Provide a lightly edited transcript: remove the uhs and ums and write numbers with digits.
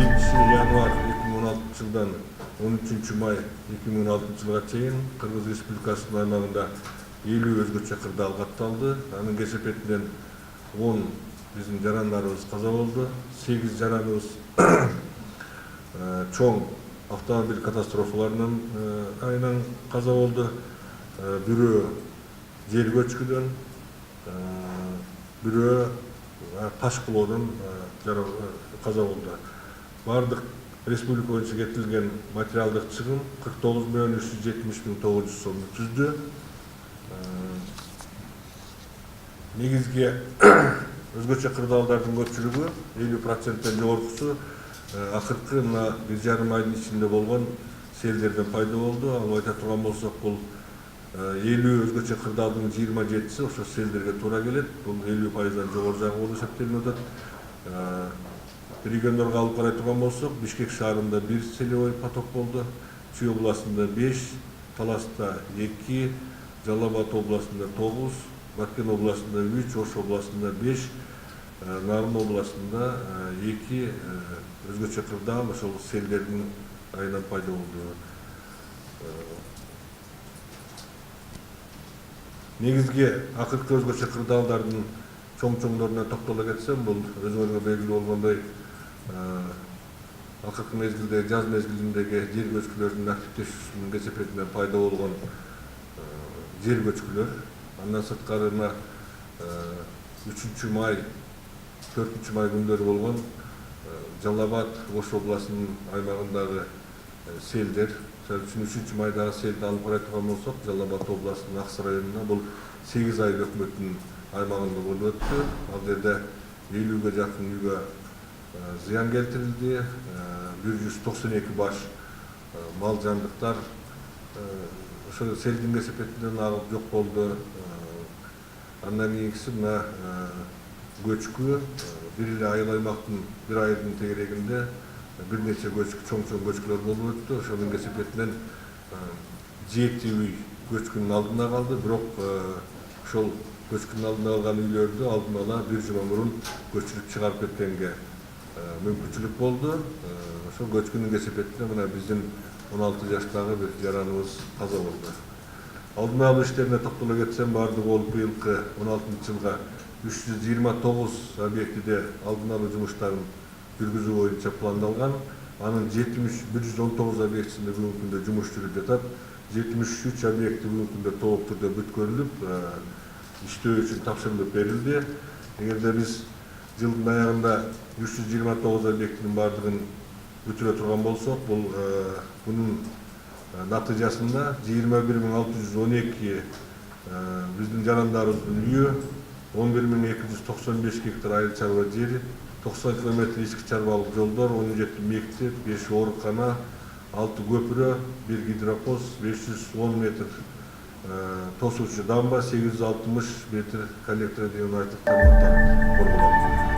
1-январь 2016 жылдан 13 май 2016 жылға чейин Кыргыз Республикасынын аймагында 50 өзгөчө кырдаал катталды. Анын кесепетинен 10 биздин жарандарыбыз каза болду. 8 жараныбыз чоң автомобиль катастрофаларынан айынан каза болду. Бирөө жер көчкүдөн, бирөө таш кулоодон каза болду. Бардык республика боюнча кетилген материалдык чыгым 49.370.900 сомду түздү. Негизги өзгөчө кырдаалдардын көпчүлүгү 50%-тен жогоркусу акыркы мына 1,5 айдын ичинде болгон селдерден пайда болду. Ал айта турган болсок, бул 50 өзгөчө кырдаалдын 27-си ошо селдерге туура келет. Бул 50%-дан жогору жагы болуп эсептелип атат. Региондорго алып карай турган болсок, Бишкек шаарында 1 селевой поток болду, Чүй областында 5, Таласта 2, Жалал Абад областында 9, Баткен областында 3, Ош областында 5, Нарын областында 2 өзгөчө кырдаал ошол селдердин айынан пайда болду. Негизги акыркы өзгөчө кырдаалдардын чоң-чоңдоруна токтоло кетсем, бул өзүңөргө белгилүү болгондой акыркы мезгилде жаз мезгилиндеги жер көчкүлөрдүн активдешүүсүнүн кесепетинен пайда болгон жер көчкүлөр. Андан сырткары 3 май, 4 май күндөрү болгон Жалал Абад, Ош областынын аймагындагы селдер. Мисалы үчүн 3 майдагы селди алып карай турган болсок, Жалал Абад областынын Аксы районуна бул 8 ай өкмөттүн аймагында болуп өттү. Ал жерде 50ге жакын үйгө зыян келтирилди. 192 баш мал жандыктар ошол селдин кесепетинен агып жок болду. Андан кийинкиси мына көчкү бир эле айыл аймактын бир айдын тегерегинде бир нече чоң-чоң көчкүлөр болуп өттү. Ошонун кесепетинен 7 үй көчкүнүн алдында калды. Бирок ошол көчкүнүн алдында калган үйлөрдү алдын ала бир жума мурун көчүрүп чыгарып кеткенге мүмкүнчүлүк болду. Ошол көчкүнүн кесепетинен мына биздин 16 жаштагы бир жараныбыз каза болду. Алдын алуу иштерине токтоло кетсем, бардыгы болуп быйылкы 16 жылга 329 объектиде алдын алуу жумуштарын жүргүзүү боюнча пландалган. Анын 119 объектисинде бүгүнкү күндө жумуш жүрүп жатат. 73 объекти бүгүнкү күндө толук түрдө бүткөрүлүп, иштөө үчүн тапшырылып берилди. Эгерде биз жылдын аягында 329 объектинин бардыгын бүтүрө турган болсок, бунун натыйжасында 21.612 биздин жарандарыбыздын үйү, 11.295 гектар айыл чарба жери, 90 км ички чарбалык жолдор, 17 мектеп, 5 оорукана, 6 көпүрө, 1 гидропоз, 510 метр тосуучу дамба, 860 метр коллектор деген айтык тармактар корголот.